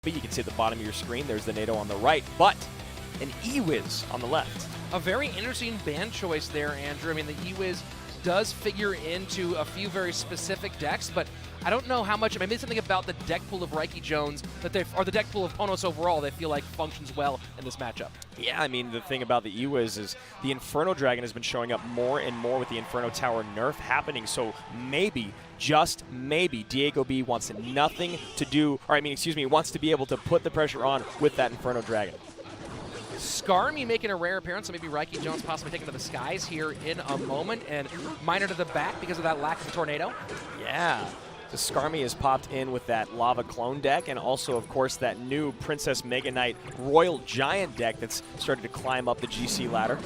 You can see at the bottom of your screen, there's the NATO on the right, but an E-Wiz on the left. A very interesting band choice there, Andrew. I mean, the E-Wiz does figure into a few very specific decks, but I don't know how much. I mean, maybe something about the deck pool of Reiki Jones or the deck pool of PONOS overall, they feel like functions well in this matchup. Yeah, I mean, the thing about the E-Wiz is the Inferno Dragon has been showing up more and more with the Inferno Tower nerf happening, so maybe, just maybe, Diego B wants nothing to do, or I mean, excuse me, wants to be able to put the pressure on with that Inferno Dragon. Skarmy making a rare appearance, so maybe Reiki Jones possibly taking to the skies here in a moment, and Miner to the back because of that lack of a tornado. Yeah. The Skarmy has popped in with that Lava Clone deck, and also, of course, that new Princess Mega Knight Royal Giant deck that's started to climb up the GC ladder.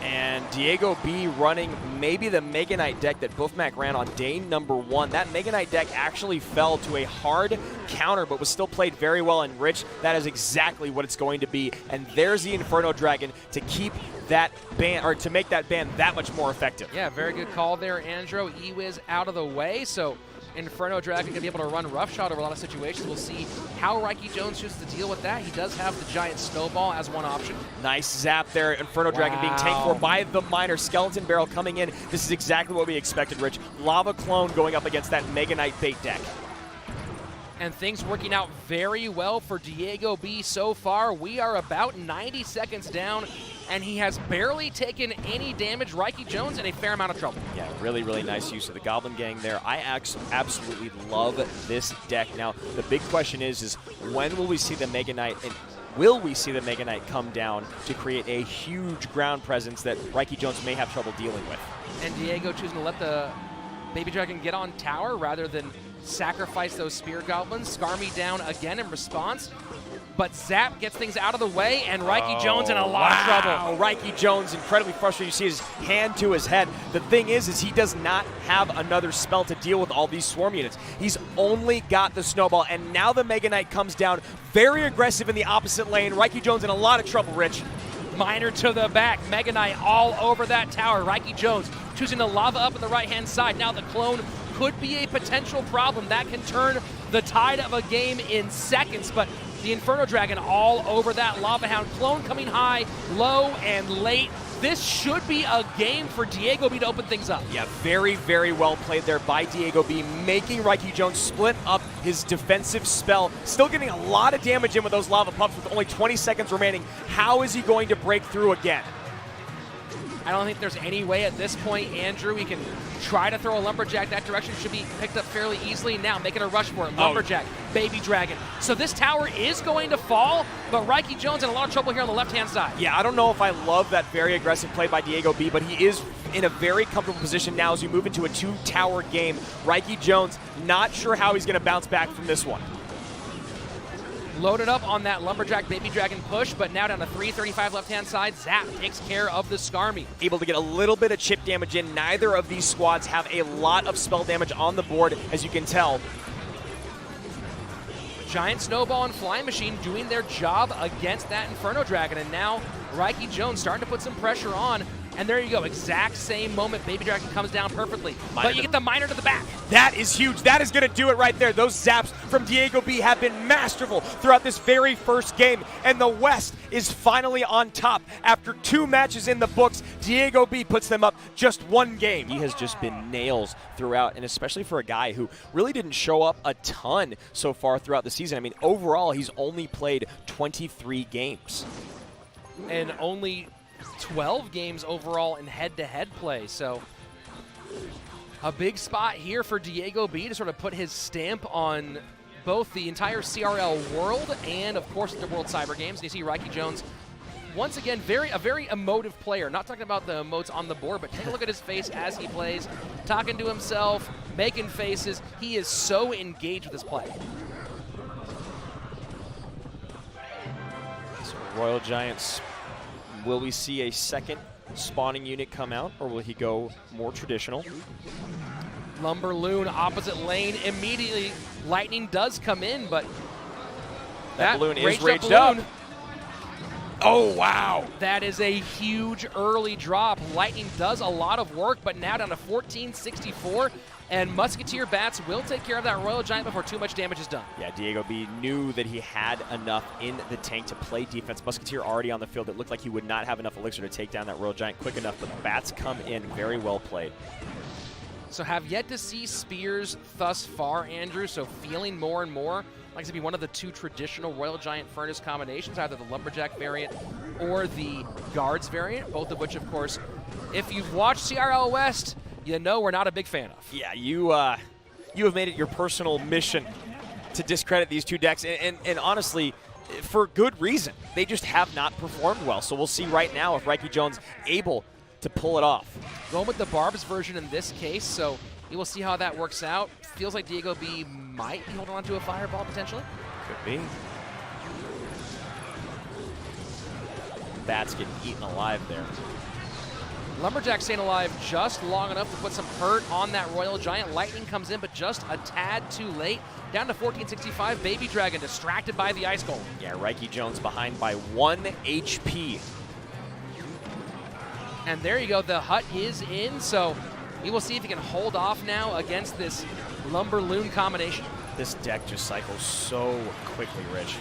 And Diego B running maybe the Mega Knight deck that Boofmac ran on day number 1. That Mega Knight deck actually fell to a hard counter, but was still played very well and rich. That is exactly what it's going to be. And there's the Inferno Dragon to keep that ban, or to make that ban that much more effective. Yeah, very good call there, Andrew. E-Wiz out of the way, so Inferno Dragon can be able to run roughshod over a lot of situations. We'll see how Reiki Jones chooses to deal with that. He does have the giant snowball as one option. Nice zap there. Inferno Dragon being tanked for by the Miner. Skeleton Barrel coming in. This is exactly what we expected, Rich. Lava Clone going up against that Mega Knight bait deck. And things working out very well for Diego B so far. We are about 90 seconds down, and he has barely taken any damage. Reiki Jones in a fair amount of trouble. Yeah, really, really nice use of the Goblin Gang there. I absolutely love this deck. Now, the big question is when will we see the Mega Knight, and will we see the Mega Knight come down to create a huge ground presence that Reiki Jones may have trouble dealing with? And Diego choosing to let the Baby Dragon get on tower rather than sacrifice those Spear Goblins. Skarmy down again in response, but Zap gets things out of the way, and Reiki Jones in a lot of trouble. Reiki Jones incredibly frustrated. You see his hand to his head. The thing is he does not have another spell to deal with all these swarm units. He's only got the snowball, and now the Mega Knight comes down very aggressive in the opposite lane. Reiki Jones in a lot of trouble, Rich. Miner to the back, Mega Knight all over that tower. Reiki Jones choosing to lava up on the right-hand side. Now the clone could be a potential problem. That can turn the tide of a game in seconds, but the Inferno Dragon all over that Lava Hound. Clone coming high, low, and late. This should be a game for Diego B to open things up. Yeah, very, very well played there by Diego B, making Reiki Jones split up his defensive spell. Still getting a lot of damage in with those lava pups with only 20 seconds remaining. How is he going to break through again? I don't think there's any way at this point, Andrew. He can try to throw a Lumberjack that direction. Should be picked up fairly easily. Now making a rush for it. Lumberjack, Baby Dragon. So this tower is going to fall, but Reiki Jones in a lot of trouble here on the left-hand side. Yeah, I don't know if I love that very aggressive play by Diego B, but he is in a very comfortable position now as we move into a 2-tower game. Reiki Jones, not sure how he's going to bounce back from this one. Loaded up on that Lumberjack Baby Dragon push, but now down to 335 left-hand side. Zap takes care of the Skarmy. Able to get a little bit of chip damage in. Neither of these squads have a lot of spell damage on the board, as you can tell. Giant Snowball and Flying Machine doing their job against that Inferno Dragon, and now Reiki Jones starting to put some pressure on. And there you go, exact same moment. Baby Dragon comes down perfectly. But you get the Miner to the back. That is huge. That is going to do it right there. Those zaps from Diego B have been masterful throughout this very first game. And the West is finally on top. After 2 matches in the books, Diego B puts them up just 1 game. He has just been nails throughout, and especially for a guy who really didn't show up a ton so far throughout the season. I mean, overall, he's only played 23 games. And only 12 games overall in head-to-head play, so a big spot here for Diego B to sort of put his stamp on both the entire CRL world and, of course, the World Cyber Games. And you see Reiki Jones, once again, a very emotive player. Not talking about the emotes on the board, but take a look at his face as he plays, talking to himself, making faces. He is so engaged with his play. So Royal Giants. Will we see a second spawning unit come out, or will he go more traditional? Lumberloon, opposite lane, immediately Lightning does come in, but that balloon is raged up. Oh, wow. That is a huge early drop. Lightning does a lot of work, but now down to 1464. And Musketeer Bats will take care of that Royal Giant before too much damage is done. Yeah, Diego B knew that he had enough in the tank to play defense. Musketeer already on the field. It looked like he would not have enough elixir to take down that Royal Giant quick enough, but the Bats come in very well played. So have yet to see Spears thus far, Andrew, so feeling more and more like to be one of the two traditional Royal Giant Furnace combinations, either the Lumberjack variant or the Guards variant, both of which, of course, if you've watched CRL West, you know we're not a big fan of. Yeah, you have made it your personal mission to discredit these two decks, and honestly, for good reason. They just have not performed well, so we'll see right now if Reiki Jones able to pull it off. Going with the Barbs version in this case, so we will see how that works out. Feels like Diego B might be holding on to a Fireball potentially. Could be. Bats getting eaten alive there. Lumberjack staying alive just long enough to put some hurt on that Royal Giant. Lightning comes in, but just a tad too late. Down to 1465. Baby Dragon distracted by the Ice Golem. Yeah, Reiki Jones behind by 1 HP. And there you go. The hut is in, so we will see if he can hold off now against this Lumberloon combination. This deck just cycles so quickly, Rich.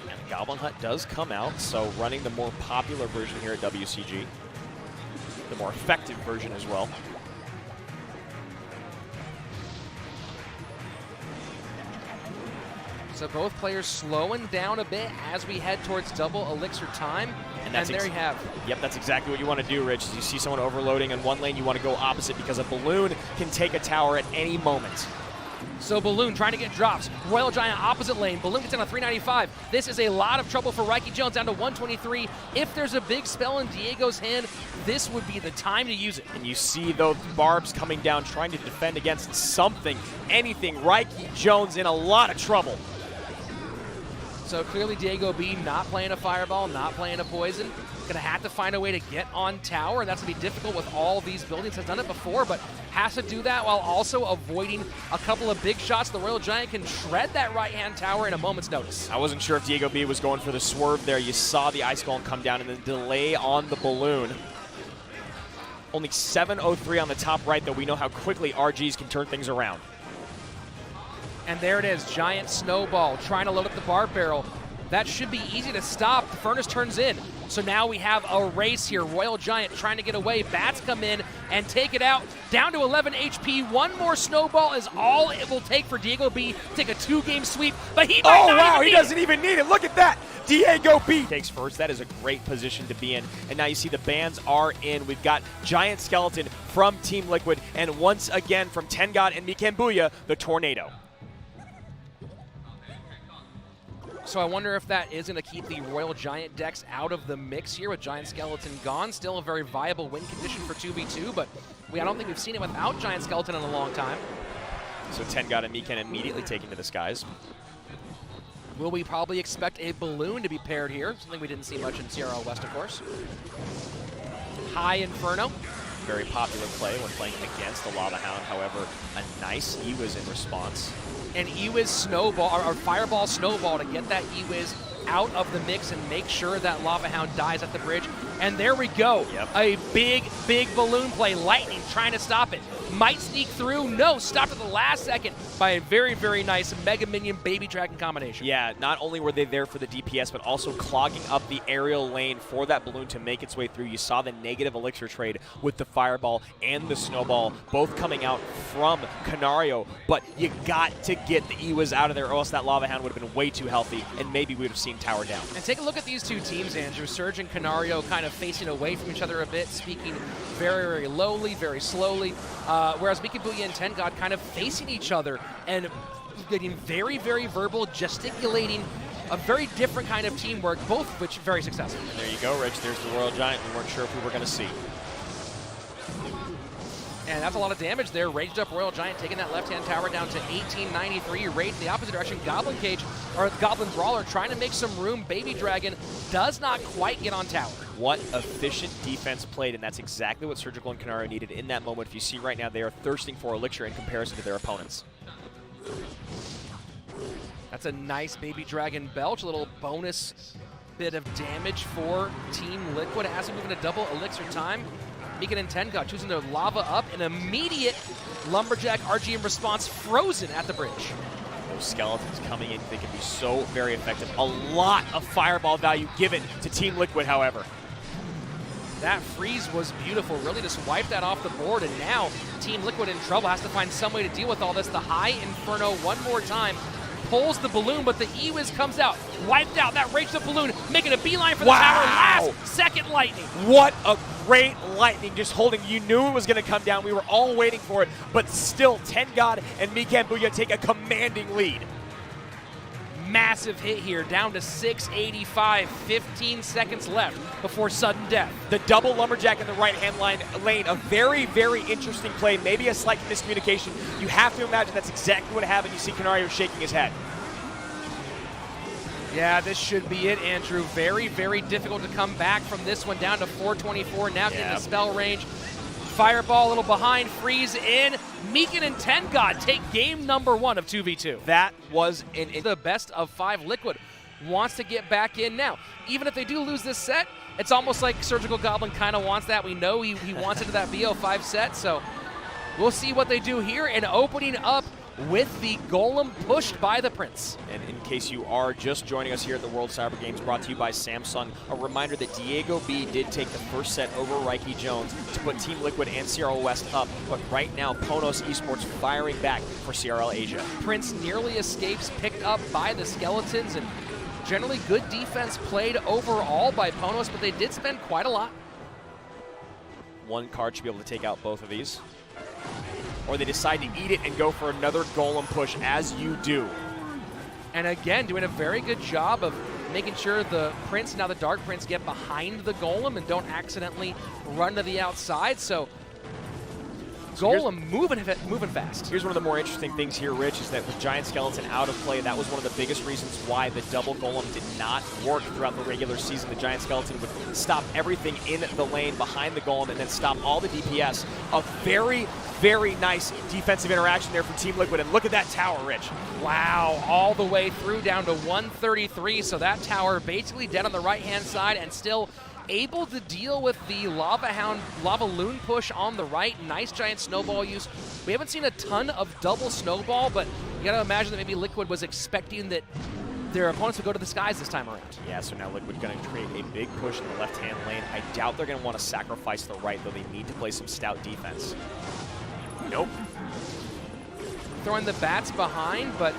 And Goblin Hut does come out, so running the more popular version here at WCG. The more effective version as well. So both players slowing down a bit as we head towards double elixir time. And there you have. Yep, that's exactly what you want to do, Rich. Is you see someone overloading in one lane, you want to go opposite because a balloon can take a tower at any moment. So Balloon trying to get drops. Royal Giant opposite lane. Balloon gets down to 395. This is a lot of trouble for Reiki Jones, down to 123. If there's a big spell in Diego's hand, this would be the time to use it. And you see those Barbs coming down, trying to defend against something, anything. Reiki Jones in a lot of trouble. So clearly Diego B not playing a Fireball, not playing a Poison. Gonna have to find a way to get on tower. That's gonna be difficult with all these buildings. Has done it before, but has to do that while also avoiding a couple of big shots. The Royal Giant can shred that right-hand tower in a moment's notice. I wasn't sure if Diego B was going for the swerve there. You saw the Ice Golem come down and then delay on the balloon. Only 7:03 on the top right, though. We know how quickly RGs can turn things around. And there it is, Giant Snowball trying to load up the Barb Barrel. That should be easy to stop. The Furnace turns in. So now we have a race here. Royal Giant trying to get away. Bats come in and take it out. Down to 11 HP. One more Snowball is all it will take for Diego B to take a 2-game sweep. But he might not even he doesn't even need it. Look at that. Diego B takes first. That is a great position to be in. And now you see the bans are in. We've got Giant Skeleton from Team Liquid. And once again from Tengad and Mikambuya, the Tornado. So I wonder if that is going to keep the Royal Giant decks out of the mix here with Giant Skeleton gone. Still a very viable win condition for 2v2, but I don't think we've seen it without Giant Skeleton in a long time. So Tengad and Mikan immediately taken to the skies. Will we probably expect a balloon to be paired here? Something we didn't see much in CRL West, of course. High Inferno. Very popular play when playing against the Lava Hound. However, a nice Ewiz in response. An Ewiz Snowball, or Fireball Snowball to get that Ewiz out of the mix and make sure that Lava Hound dies at the bridge. And there we go. Yep. A big, big balloon play. Lightning trying to stop it. Might sneak through. No, stopped at the last second by a very, very nice Mega Minion Baby Dragon combination. Yeah, not only were they there for the DPS, but also clogging up the aerial lane for that balloon to make its way through. You saw the negative elixir trade with the Fireball and the Snowball, both coming out from Canario, but you got to get the Ewiz out of there or else that Lava Hound would have been way too healthy, and maybe we would have seen tower down. And take a look at these two teams, Andrew. Surge and Canario kind of facing away from each other a bit, speaking very, very lowly, very slowly, whereas Mikambuya and Tengad kind of facing each other and getting very, very verbal, gesticulating, a very different kind of teamwork, both of which very successful. And there you go, Rich. There's the Royal Giant we weren't sure if we were going to see. And that's a lot of damage there. Raged up Royal Giant taking that left-hand tower down to 1893. Rage the opposite direction. Goblin Cage, or Goblin Brawler, trying to make some room. Baby Dragon does not quite get on tower. What efficient defense played, and that's exactly what Surgical and Canario needed in that moment. If you see right now, they are thirsting for elixir in comparison to their opponents. That's a nice Baby Dragon Belch, a little bonus bit of damage for Team Liquid as we move into double elixir time. Meekin and Tengod choosing their lava up, an immediate Lumberjack RGM response frozen at the bridge. Those skeletons coming in, they can be so very effective. A lot of fireball value given to Team Liquid, however. That freeze was beautiful, really just wiped that off the board, and now Team Liquid in trouble, has to find some way to deal with all this. The high Inferno one more time, pulls the balloon, but the E-Wiz comes out, wiped out that rage of balloon, making a beeline for the tower. Last second lightning. What a great lightning, just holding. You knew it was going to come down. We were all waiting for it, but still, Tengod and Meekin Booyah take a commanding lead. Massive hit here, down to 685, 15 seconds left before sudden death. The double Lumberjack in the right-hand lane, a very, very interesting play, maybe a slight miscommunication. You have to imagine that's exactly what happened. You see Canario shaking his head. Yeah, this should be it, Andrew. Very, very difficult to come back from this one, down to 424, now getting the spell range. Fireball a little behind, freeze in. Meekin and Tengod take game number 1 of 2v2. That was the best of 5 Liquid wants to get back in now. Even if they do lose this set, it's almost like Surgical Goblin kind of wants that. We know he wants it to that BO5 set, so we'll see what they do here. And opening up with the Golem pushed by the Prince. And in case you are just joining us here at the World Cyber Games, brought to you by Samsung, a reminder that Diego B did take the first set over Reiki Jones to put Team Liquid and CRL West up, but right now PONOS Esports firing back for CRL Asia. Prince nearly escapes, picked up by the Skeletons, and generally good defense played overall by PONOS, but they did spend quite a lot. One card should be able to take out both of these. Or they decide to eat it and go for another Golem push, as you do. And again, doing a very good job of making sure the Prince, now the Dark Prince, get behind the Golem and don't accidentally run to the outside. So Golem moving fast. Here's one of the more interesting things here, Rich, is that with Giant Skeleton out of play, that was one of the biggest reasons why the double Golem did not work throughout the regular season. The Giant Skeleton would stop everything in the lane behind the Golem and then stop all the DPS. A very, very nice defensive interaction there from Team Liquid, and look at that tower, Rich. Wow, all the way through down to 133, so that tower basically dead on the right-hand side and still able to deal with the Lava Loon push on the right. Nice giant snowball use. We haven't seen a ton of double snowball, but you gotta imagine that maybe Liquid was expecting that their opponents would go to the skies this time around. Yeah, so now Liquid going to create a big push in the left-hand lane. I doubt they're going to want to sacrifice the right, though they need to play some stout defense. Nope. Throwing the bats behind, but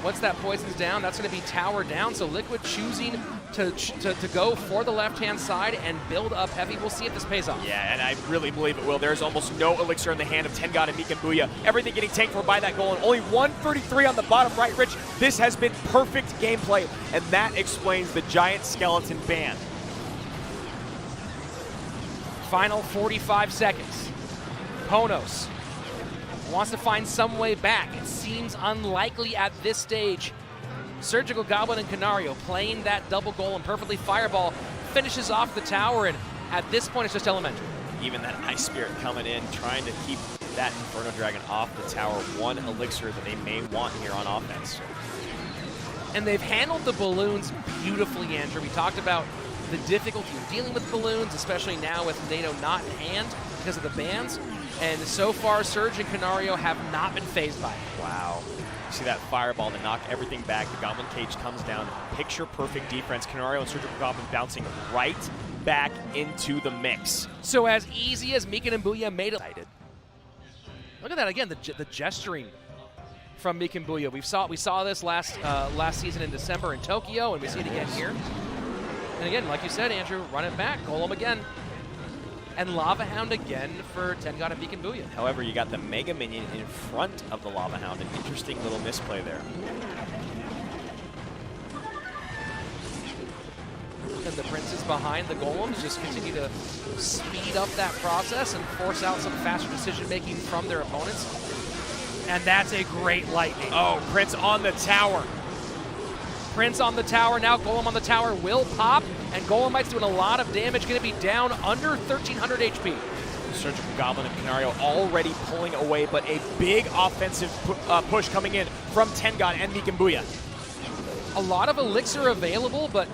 once that poison's down, that's going to be tower down. So Liquid choosing to go for the left-hand side and build up heavy. We'll see if this pays off. Yeah, and I really believe it will. There's almost no elixir in the hand of Tengod and Meekin Booyah. Everything getting tanked for by that goal, and only 133 on the bottom right, Rich. This has been perfect gameplay, and that explains the Giant Skeleton ban. Final 45 seconds. PONOS wants to find some way back. It seems unlikely at this stage. Surgical Goblin and Canario playing that double Golem perfectly. Fireball finishes off the tower, and at this point it's just elementary. Even that Ice Spirit coming in, trying to keep that Inferno Dragon off the tower. One elixir that they may want here on offense. And they've handled the balloons beautifully, Andrew. We talked about the difficulty of dealing with balloons, especially now with NATO not in hand because of the bans. And so far, Surge and Canario have not been phased by it. Wow. You see that fireball to knock everything back. The Goblin Cage comes down. Picture-perfect defense. Canario and Surgical Goblin bouncing right back into the mix. So as easy as Meekin and Booyah made it. Look at that again, the gesturing from Meekin Booyah. We saw this last season in December in Tokyo, and we see it again here. And again, like you said, Andrew, run it back, Golem again. And Lava Hound again for Tengod and Meekin Booyah. However, you got the Mega Minion in front of the Lava Hound. An interesting little misplay there. And the Princes behind the Golems just continue to speed up that process and force out some faster decision-making from their opponents. And that's a great lightning. Oh, Prince on the tower. Prince on the tower, now Golem on the tower will pop, and Golemite's doing a lot of damage, going to be down under 1,300 HP. Surgical Goblin and Canario already pulling away, but a big offensive push coming in from Tengod and Meekin Booyah. A lot of Elixir available, but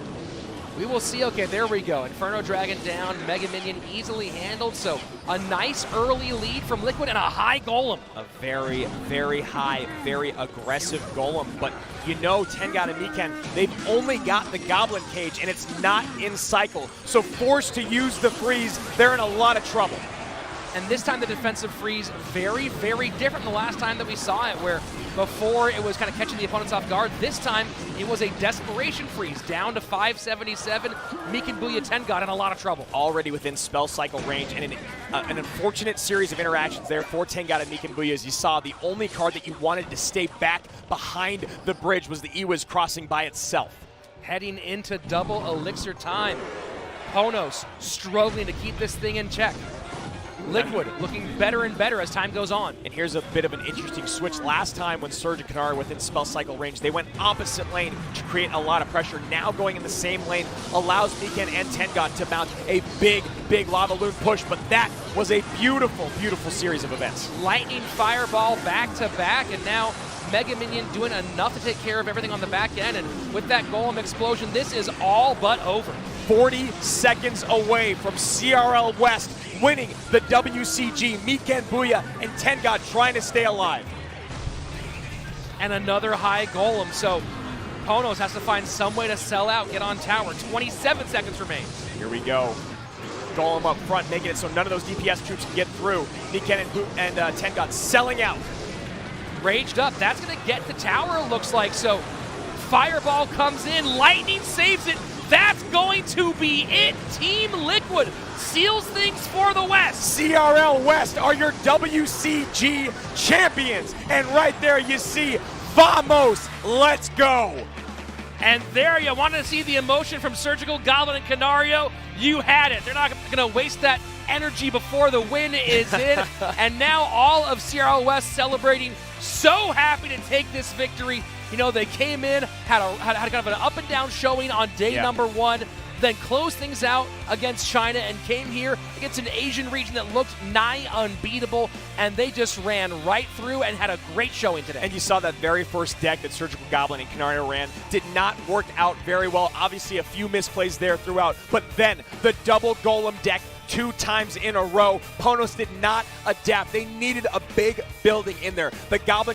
we will see. Okay, there we go. Inferno Dragon down, Mega Minion easily handled, so a nice early lead from Liquid and a high Golem. A very, very high, very aggressive Golem, but you know Tengat and Mikan, they've only got the Goblin Cage, and it's not in cycle, so forced to use the freeze, they're in a lot of trouble. And this time the defensive freeze very, very different than the last time that we saw it, where before it was kind of catching the opponents off guard. This time it was a desperation freeze, down to 577. Mikan Booyah Tengat in a lot of trouble. Already within spell cycle range, and an unfortunate series of interactions there for Tengat and Mikan Booyah. As you saw, the only card that you wanted to stay back behind the bridge was the Ewiz crossing by itself. Heading into double Elixir time. PONOS struggling to keep this thing in check. Liquid looking better and better as time goes on. And here's a bit of an interesting switch. Last time when Surge and Kanara were within spell cycle range, they went opposite lane to create a lot of pressure. Now going in the same lane allows Mikan and Tengat to mount a big, big Lava Loon push, but that was a beautiful, beautiful series of events. Lightning Fireball back to back, and now Mega Minion doing enough to take care of everything on the back end, and with that Golem explosion, this is all but over. 40 seconds away from CRL West winning the WCG. Mikan Booyah and Tengat trying to stay alive. And another high Golem, so PONOS has to find some way to sell out, get on tower. 27 seconds remain. Here we go. Golem up front, making it so none of those DPS troops can get through. Mikan and Tengat selling out. Raged up, that's gonna get the tower, it looks like, so Fireball comes in, Lightning saves it. That's going to be it. Team Liquid seals things for the West. CRL West are your WCG champions. And right there you see, vamos, let's go. And there you wanted to see the emotion from Surgical Goblin and Canario. You had it. They're not going to waste that energy before the win is in. And now all of CRL West celebrating, so happy to take this victory. You know, they came in, had kind of an up and down showing on day number one, then closed things out against China and came here against an Asian region that looked nigh unbeatable, and they just ran right through and had a great showing today. And you saw that very first deck that Surgical Goblin and Canario ran did not work out very well. Obviously a few misplays there throughout, but then the double Golem deck 2 times in a row. PONOS did not adapt. They needed a big building in there. The Goblin